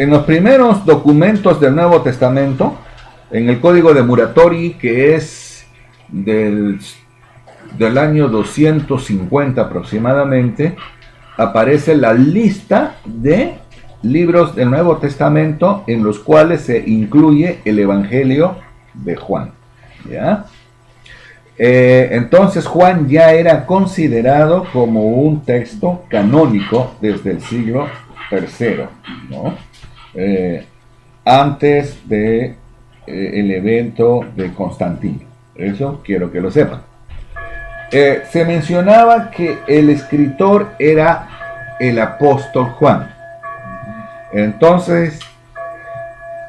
En los primeros documentos del Nuevo Testamento, en el Código de Muratori, que es del año 250 aproximadamente, aparece la lista de libros del Nuevo Testamento en los cuales se incluye el Evangelio de Juan. ¿Ya? Entonces Juan ya era considerado como un texto canónico desde el siglo III, ¿no? Antes de el evento de Constantino. Eso quiero que lo sepan. Se mencionaba que el escritor era el apóstol Juan. Entonces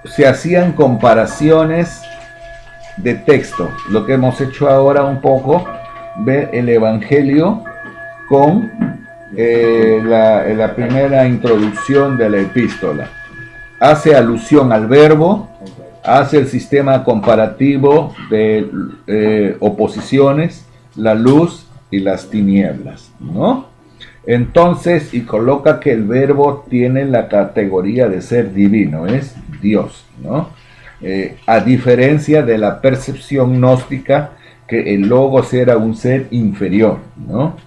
se hacían comparaciones de texto, lo que hemos hecho ahora un poco, ver el Evangelio con la primera introducción de la epístola. Hace alusión al verbo, hace el sistema comparativo de oposiciones, la luz y las tinieblas, ¿no? Entonces, y coloca que el verbo tiene la categoría de ser divino, es Dios, ¿no? A diferencia de la percepción gnóstica que el logos era un ser inferior, ¿no?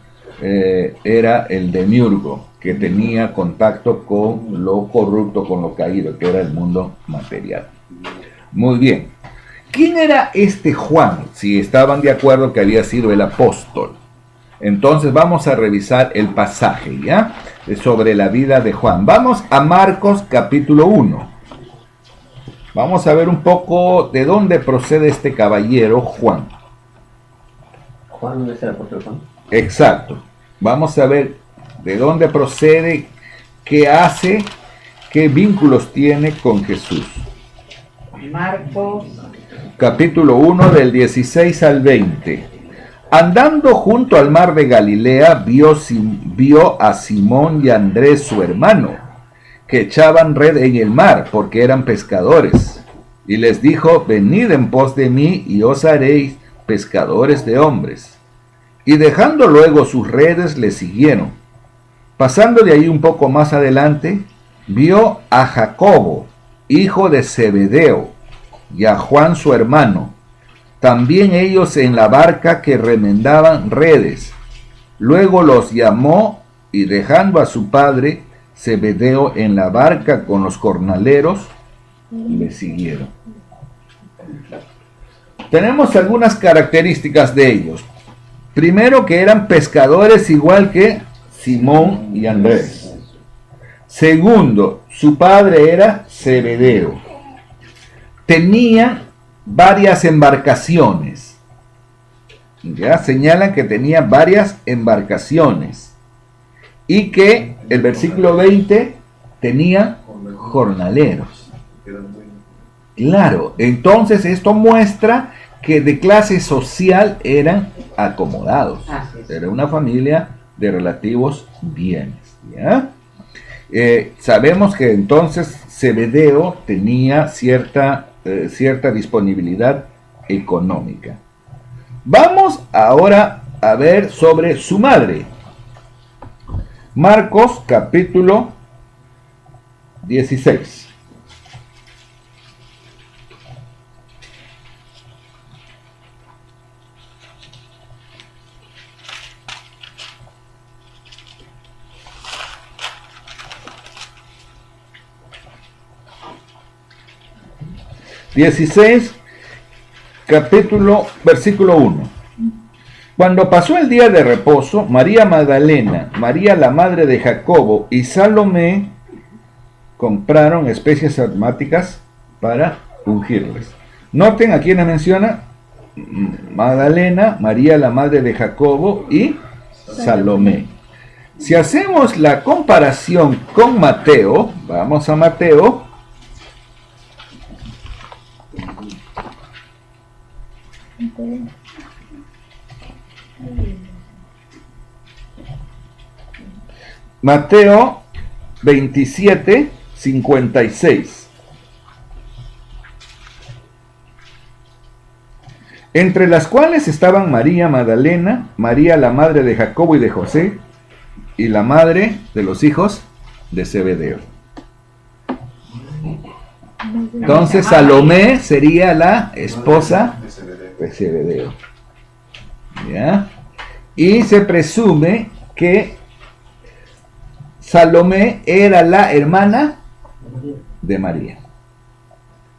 Era el demiurgo, que tenía contacto con lo corrupto, con lo caído, que era el mundo material. Muy bien. ¿Quién era este Juan? Si estaban de acuerdo que había sido el apóstol. Entonces vamos a revisar el pasaje, ¿ya? Sobre la vida de Juan. Vamos a Marcos capítulo 1. Vamos a ver un poco de dónde procede este caballero Juan. ¿Juan es el apóstol Juan? Exacto. Vamos a ver de dónde procede, qué hace, qué vínculos tiene con Jesús. Marcos Capítulo 1 del 16 al 20. Andando junto al mar de Galilea, vio a Simón y a Andrés su hermano, que echaban red en el mar, porque eran pescadores. Y les dijo, venid en pos de mí, y os haréis pescadores de hombres. Y dejando luego sus redes, le siguieron. Pasando de ahí un poco más adelante, vio a Jacobo, hijo de Zebedeo, y a Juan su hermano, también ellos en la barca que remendaban redes. Luego los llamó, y dejando a su padre Zebedeo en la barca con los jornaleros, le siguieron. Tenemos algunas características de ellos. Primero, que eran pescadores igual que Simón y Andrés. Segundo, su padre era Zebedeo. Tenía varias embarcaciones. Ya señalan que tenía varias embarcaciones. Y que el versículo 20 tenía jornaleros. Claro, entonces esto muestra que de clase social eran acomodados. Era una familia de relativos bienes. ¿Ya? Sabemos que entonces Zebedeo tenía cierta disponibilidad económica. Vamos ahora a ver sobre su madre. Marcos capítulo 16. Versículo 1. Cuando pasó el día de reposo, María Magdalena, María la madre de Jacobo y Salomé compraron especias aromáticas para ungirles. Noten a quiénes menciona: Magdalena, María la madre de Jacobo y Salomé. Si hacemos la comparación con Mateo, vamos a Mateo. Mateo 27, 56. Entre las cuales estaban María Magdalena, María la madre de Jacobo y de José, y la madre de los hijos de Zebedeo. Entonces Salomé sería la esposa de Zebedeo. ¿Ya? Y se presume que Salomé era la hermana de María.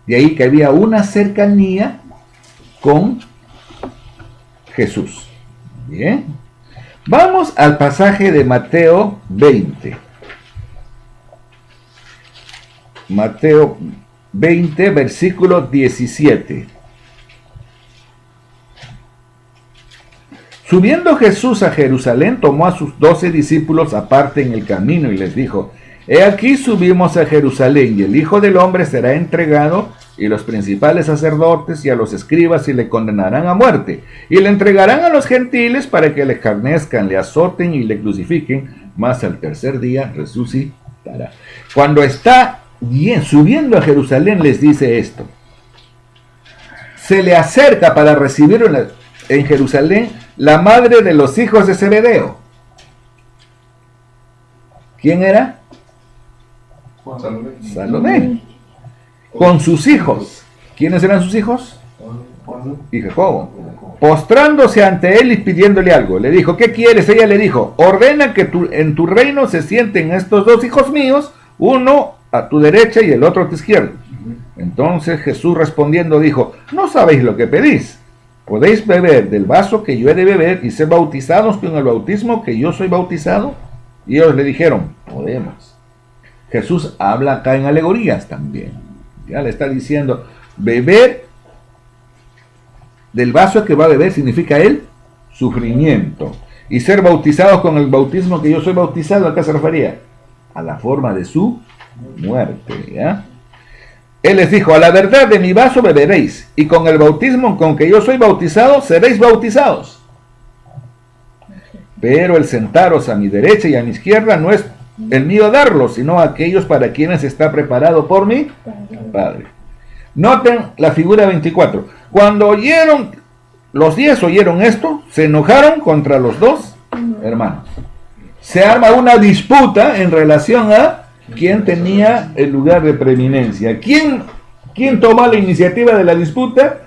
De ahí que había una cercanía con Jesús. Bien. Vamos al pasaje de Mateo 20. Mateo 20, versículo 17. Subiendo Jesús a Jerusalén, tomó a sus 12 discípulos aparte en el camino y les dijo: He aquí subimos a Jerusalén, y el Hijo del Hombre será entregado, y los principales sacerdotes y a los escribas, y le condenarán a muerte, y le entregarán a los gentiles para que le escarnezcan, le azoten y le crucifiquen, mas al tercer día resucitará. Cuando está bien subiendo a Jerusalén, les dice esto. Se le acerca para recibirlo en Jerusalén la madre de los hijos de Zebedeo. ¿Quién era? Salomé. Con sus hijos. ¿Quiénes eran sus hijos? Y Jacobo. Postrándose ante él y pidiéndole algo. Le dijo: ¿qué quieres? Ella le dijo: ordena que en tu reino se sienten estos dos hijos míos, uno a tu derecha y el otro a tu izquierda. Entonces Jesús respondiendo dijo: no sabéis lo que pedís. ¿Podéis beber del vaso que yo he de beber y ser bautizados con el bautismo que yo soy bautizado? Y ellos le dijeron: podemos. Jesús habla acá en alegorías también. Ya le está diciendo, beber del vaso que va a beber significa el sufrimiento. Y ser bautizados con el bautismo que yo soy bautizado, ¿a qué se refería? A la forma de su muerte, ¿ya? Él les dijo: a la verdad de mi vaso beberéis, y con el bautismo con que yo soy bautizado seréis bautizados. Pero el sentaros a mi derecha y a mi izquierda no es el mío darlo, sino aquellos para quienes está preparado por mi Padre. Noten la figura 24. Cuando oyeron, los 10 oyeron esto, se enojaron contra los dos hermanos. Se arma una disputa en relación a quién tenía el lugar de preeminencia. ¿Quién tomó la iniciativa de la disputa?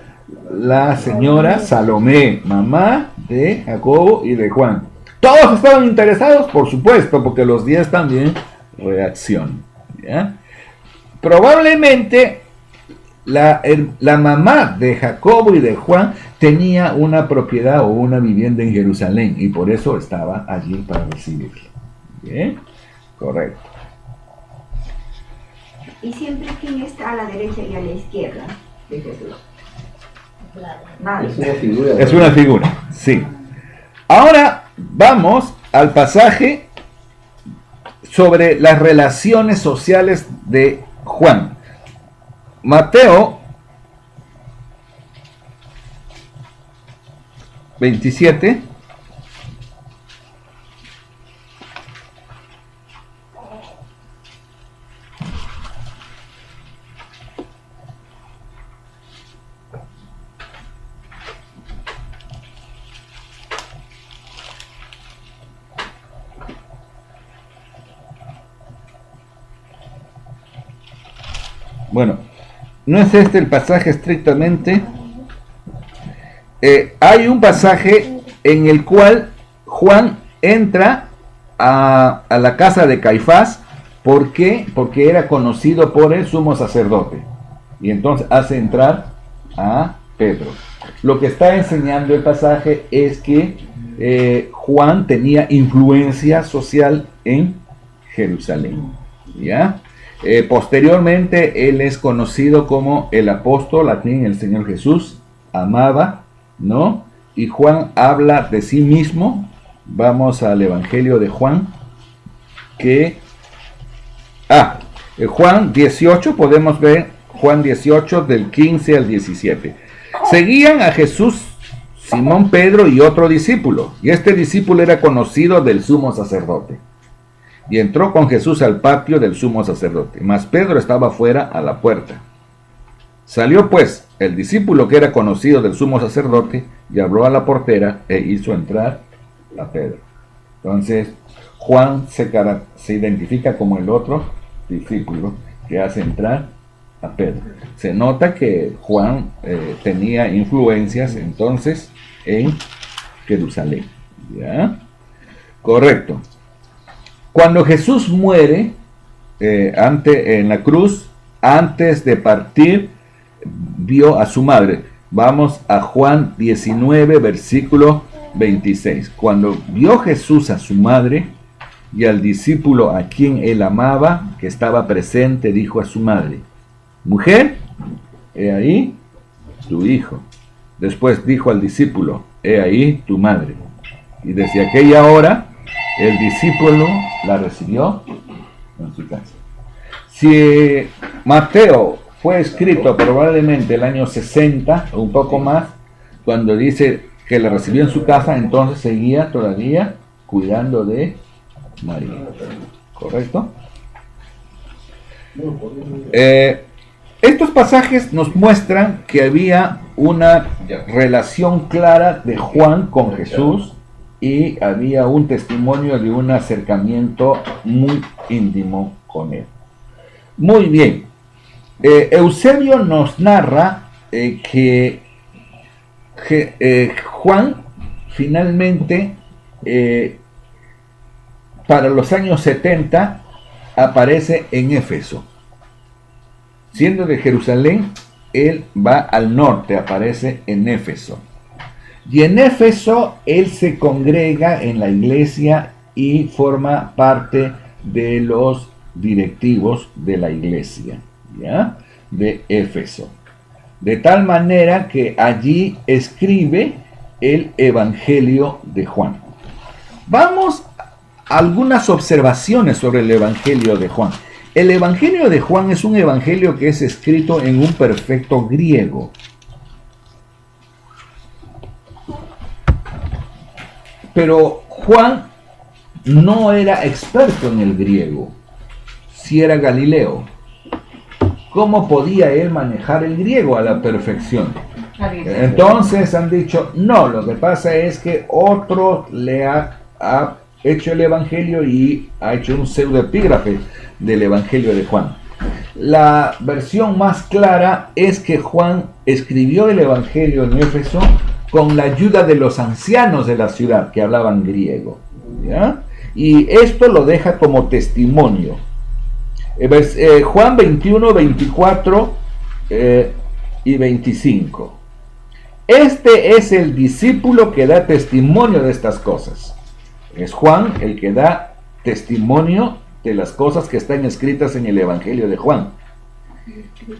La señora Salomé, mamá de Jacobo y de Juan. Todos estaban interesados, por supuesto, porque los 10 también reaccionan, ¿ya? Probablemente la mamá de Jacobo y de Juan tenía una propiedad o una vivienda en Jerusalén y por eso estaba allí para recibirlo. ¿Bien? Correcto. ¿Y siempre quién está a la derecha y a la izquierda de Jesús? Nadie. Es una figura. Es una figura, sí. Ahora vamos al pasaje sobre las relaciones sociales de Juan. Mateo 27. Bueno, no es este el pasaje estrictamente. Hay un pasaje en el cual Juan entra a la casa de Caifás. ¿Por qué? Porque era conocido por el sumo sacerdote. Y entonces hace entrar a Pedro. Lo que está enseñando el pasaje es que Juan tenía influencia social en Jerusalén. ¿Ya? Posteriormente él es conocido como el apóstol a quien el Señor Jesús amaba, ¿no? Y Juan habla de sí mismo. Vamos al Evangelio de Juan, Juan 18, podemos ver Juan 18 del 15 al 17. Seguían a Jesús Simón Pedro y otro discípulo, y este discípulo era conocido del sumo sacerdote. Y entró con Jesús al patio del sumo sacerdote, mas Pedro estaba fuera a la puerta. Salió pues el discípulo que era conocido del sumo sacerdote y habló a la portera e hizo entrar a Pedro. Entonces Juan se identifica como el otro discípulo que hace entrar a Pedro. Se nota que Juan tenía influencias entonces en Jerusalén. ¿Ya? Correcto. Cuando Jesús muere en la cruz, antes de partir, vio a su madre. Vamos a Juan 19, versículo 26. Cuando vio Jesús a su madre y al discípulo a quien él amaba, que estaba presente, dijo a su madre: mujer, he ahí tu hijo. Después dijo al discípulo: he ahí tu madre. Y desde aquella hora el discípulo la recibió en su casa. Si Mateo fue escrito probablemente el año 60 o un poco más, cuando dice que la recibió en su casa, entonces seguía todavía cuidando de María. ¿Correcto? Estos pasajes nos muestran que había una relación clara de Juan con Jesús y había un testimonio de un acercamiento muy íntimo con él. Muy bien. Eusebio nos narra que Juan finalmente para los años 70 aparece en Éfeso. Siendo de Jerusalén, él va al norte, aparece en Éfeso. Y en Éfeso él se congrega en la iglesia y forma parte de los directivos de la iglesia, ¿ya? De Éfeso. De tal manera que allí escribe el Evangelio de Juan. Vamos a algunas observaciones sobre el Evangelio de Juan. El Evangelio de Juan es un evangelio que es escrito en un perfecto griego. Pero Juan no era experto en el griego, si era Galileo. ¿Cómo podía él manejar el griego a la perfección? Entonces han dicho, no, lo que pasa es que otro le ha hecho el evangelio y ha hecho un pseudoepígrafe del evangelio de Juan. La versión más clara es que Juan escribió el evangelio en Éfeso con la ayuda de los ancianos de la ciudad que hablaban griego, ¿ya? Y esto lo deja como testimonio. Juan 21, 24 y 25. Este es el discípulo que da testimonio de estas cosas. Es Juan el que da testimonio de las cosas que están escritas en el Evangelio de Juan.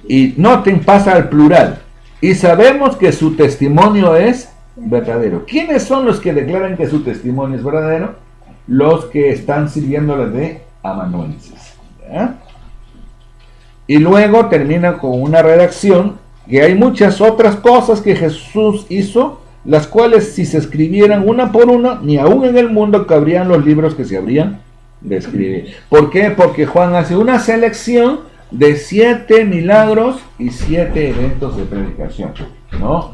Y noten, pasa al plural. Y sabemos que su testimonio es verdadero. ¿Quiénes son los que declaran que su testimonio es verdadero? Los que están sirviéndole de amanuenses, ¿ya? Y luego termina con una redacción que hay muchas otras cosas que Jesús hizo, las cuales si se escribieran una por una, ni aún en el mundo cabrían los libros que se habrían de escribir. ¿Por qué? Porque Juan hace una selección de 7 milagros y 7 eventos de predicación, ¿no?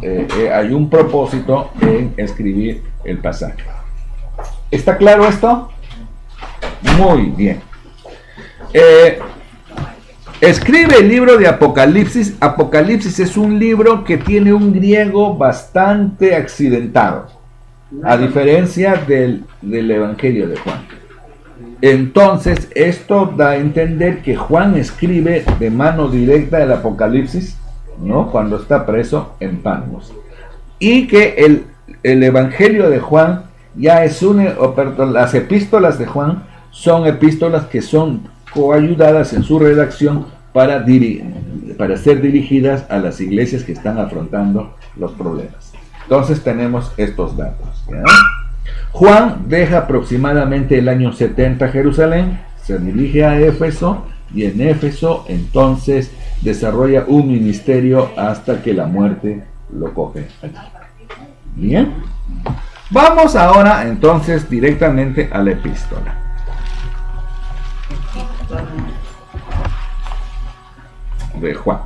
Hay un propósito en escribir el pasaje. ¿Está claro esto? Muy bien. Escribe el libro de Apocalipsis. Apocalipsis es un libro que tiene un griego bastante accidentado, a diferencia del Evangelio de Juan. Entonces, esto da a entender que Juan escribe de mano directa el Apocalipsis, ¿no? Cuando está preso en Patmos. Y que el Evangelio de Juan ya es las epístolas de Juan son epístolas que son coayudadas en su redacción para ser dirigidas a las iglesias que están afrontando los problemas. Entonces tenemos estos datos, ¿ya? Juan deja aproximadamente el año 70 Jerusalén, se dirige a Éfeso y en Éfeso entonces desarrolla un ministerio hasta que la muerte lo coge allí. Bien, vamos ahora entonces directamente a la epístola de Juan.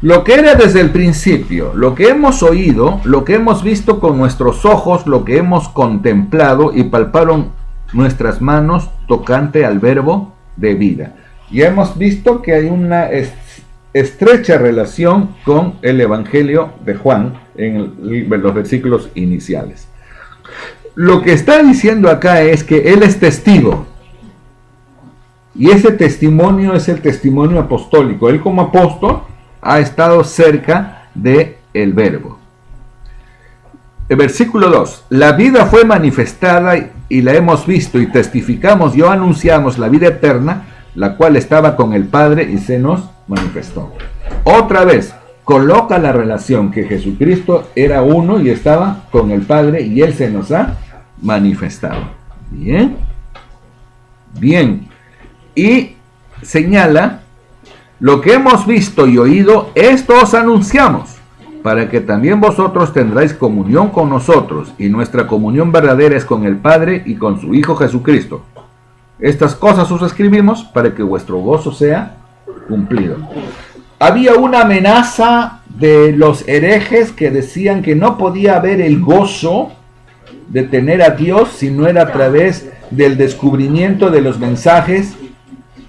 Lo que era desde el principio, lo que hemos oído, lo que hemos visto con nuestros ojos, lo que hemos contemplado y palparon nuestras manos tocante al verbo de vida. Y hemos visto que hay una estrecha relación con el Evangelio de Juan en los versículos iniciales. Lo que está diciendo acá es que Él es testigo. Y ese testimonio es el testimonio apostólico. Él como apóstol ha estado cerca del verbo. El versículo 2. La vida fue manifestada y la hemos visto y testificamos y anunciamos la vida eterna, la cual estaba con el Padre y se nos manifestó. Otra vez, coloca la relación que Jesucristo era uno y estaba con el Padre y Él se nos ha manifestado. Bien. Bien. Y señala, lo que hemos visto y oído, esto os anunciamos, para que también vosotros tendráis comunión con nosotros, y nuestra comunión verdadera es con el Padre y con su Hijo Jesucristo. Estas cosas os escribimos para que vuestro gozo sea cumplido. Había una amenaza de los herejes que decían que no podía haber el gozo de tener a Dios si no era a través del descubrimiento de los mensajes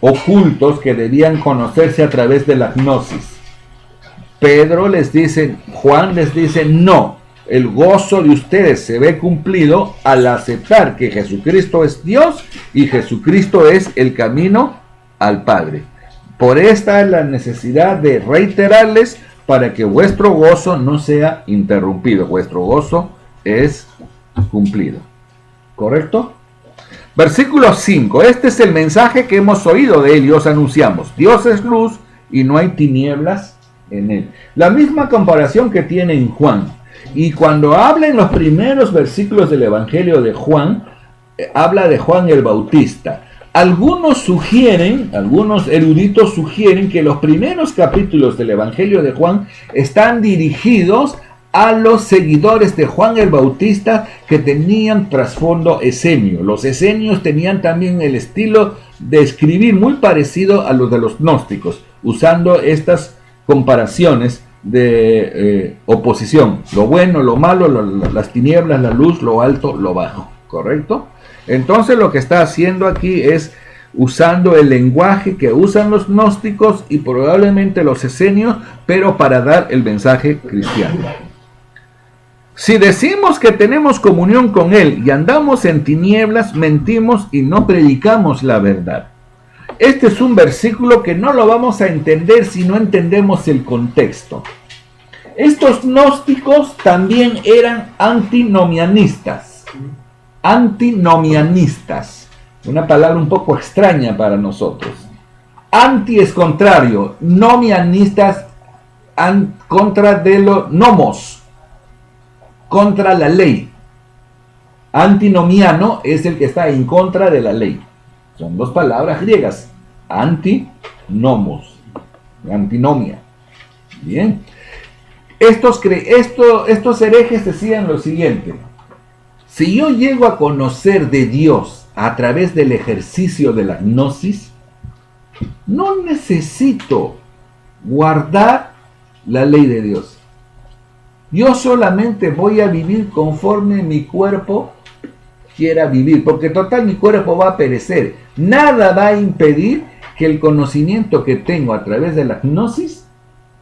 ocultos que debían conocerse a través de la gnosis. Pedro les dice, Juan les dice, no, el gozo de ustedes se ve cumplido al aceptar que Jesucristo es Dios y Jesucristo es el camino al Padre. Por esta es la necesidad de reiterarles para que vuestro gozo no sea interrumpido. Vuestro gozo es cumplido. ¿Correcto? Versículo 5. Este es el mensaje que hemos oído de Él y os anunciamos. Dios es luz y no hay tinieblas en Él. La misma comparación que tiene en Juan. Y cuando habla en los primeros versículos del Evangelio de Juan, habla de Juan el Bautista. Algunos eruditos sugieren que los primeros capítulos del Evangelio de Juan están dirigidos a los seguidores de Juan el Bautista que tenían trasfondo esenio. Los esenios tenían también el estilo de escribir muy parecido a los de los gnósticos, usando estas comparaciones de oposición, lo bueno, lo malo, las tinieblas, la luz, lo alto, lo bajo, ¿correcto? Entonces lo que está haciendo aquí es usando el lenguaje que usan los gnósticos y probablemente los esenios, pero para dar el mensaje cristiano. Si decimos que tenemos comunión con Él y andamos en tinieblas, mentimos y no predicamos la verdad. Este es un versículo que no lo vamos a entender si no entendemos el contexto. Estos gnósticos también eran antinomianistas. Antinomianistas. Una palabra un poco extraña para nosotros. Anti es contrario. Nomianistas contra de los nomos. Contra la ley. Antinomiano es el que está en contra de la ley. Son dos palabras griegas. Antinomos. Antinomia. Bien. Estos herejes decían lo siguiente. Si yo llego a conocer de Dios a través del ejercicio de la gnosis, no necesito guardar la ley de Dios. Yo solamente voy a vivir conforme mi cuerpo quiera vivir, porque total mi cuerpo va a perecer. Nada va a impedir que el conocimiento que tengo a través de la gnosis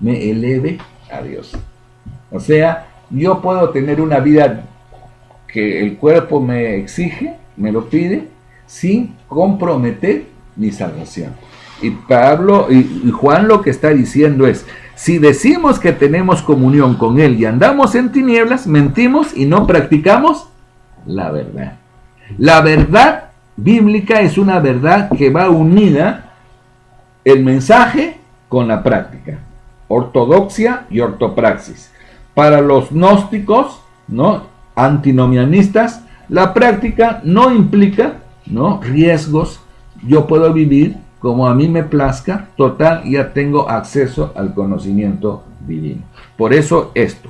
me eleve a Dios. O sea, yo puedo tener una vida que el cuerpo me exige, me lo pide, sin comprometer mi salvación. Y Pablo y Juan lo que está diciendo es, si decimos que tenemos comunión con Él y andamos en tinieblas, mentimos y no practicamos la verdad. La verdad bíblica es una verdad que va unida el mensaje con la práctica. Ortodoxia y ortopraxis. Para los gnósticos, ¿no?, antinomianistas, la práctica no implica, ¿no?, riesgos. Yo puedo vivir como a mí me plazca, total, ya tengo acceso al conocimiento divino. Por eso esto.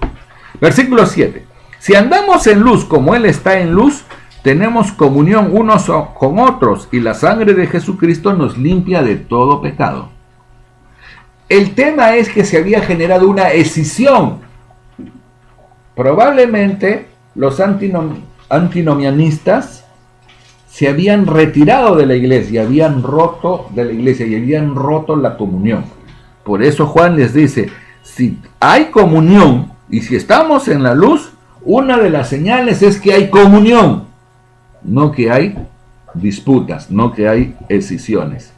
Versículo 7. Si andamos en luz como Él está en luz, tenemos comunión unos con otros y la sangre de Jesucristo nos limpia de todo pecado. El tema es que se había generado una escisión. Probablemente los antinomianistas se habían retirado de la iglesia, habían roto de la iglesia y habían roto la comunión. Por eso Juan les dice, si hay comunión y si estamos en la luz, una de las señales es que hay comunión, no que hay disputas, no que hay escisiones.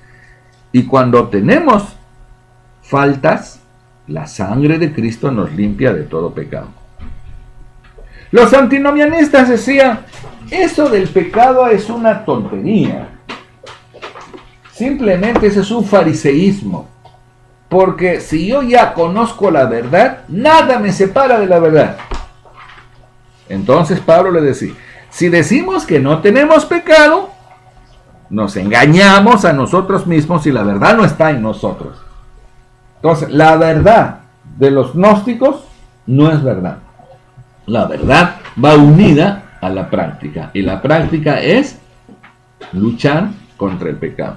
Y cuando tenemos faltas, la sangre de Cristo nos limpia de todo pecado. Los antinomianistas decían, eso del pecado es una tontería. Simplemente ese es un fariseísmo. Porque si yo ya conozco la verdad, nada me separa de la verdad. Entonces Pablo le decía, si decimos que no tenemos pecado, nos engañamos a nosotros mismos y la verdad no está en nosotros. Entonces, la verdad de los gnósticos no es verdad. La verdad va unida a la práctica. Y la práctica es luchar contra el pecado.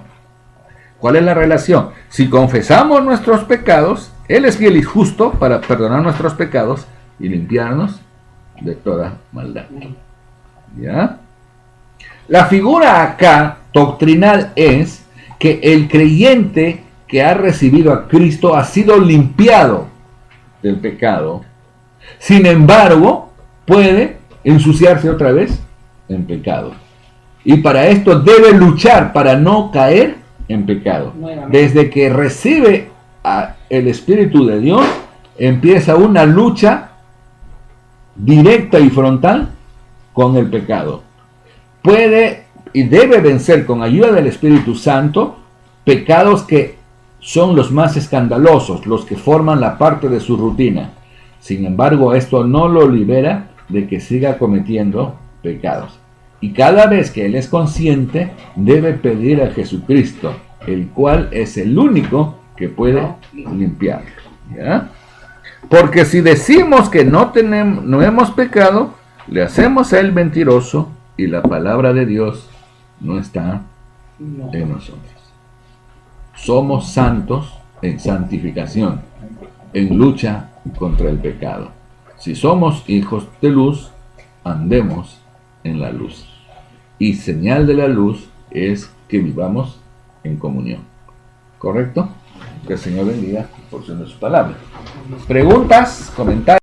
¿Cuál es la relación? Si confesamos nuestros pecados, Él es fiel y justo para perdonar nuestros pecados y limpiarnos de toda maldad. ¿Ya? La figura acá doctrinal es que el creyente que ha recibido a Cristo ha sido limpiado del pecado. Sin embargo, puede ensuciarse otra vez en pecado. Y para esto debe luchar para no caer en pecado. Desde que recibe el Espíritu de Dios, empieza una lucha directa y frontal con el pecado. Puede y debe vencer con ayuda del Espíritu Santo pecados que son los más escandalosos, los que forman la parte de su rutina. Sin embargo, esto no lo libera de que siga cometiendo pecados. Y cada vez que él es consciente, debe pedir a Jesucristo, el cual es el único que puede limpiarlo. ¿Ya? Porque si decimos que no hemos pecado, le hacemos a él mentiroso y la palabra de Dios no está en nosotros. Somos santos en santificación, en lucha contra el pecado. Si somos hijos de luz, andemos en la luz. Y señal de la luz es que vivamos en comunión. ¿Correcto? Que el Señor bendiga por su palabra. Preguntas, comentarios.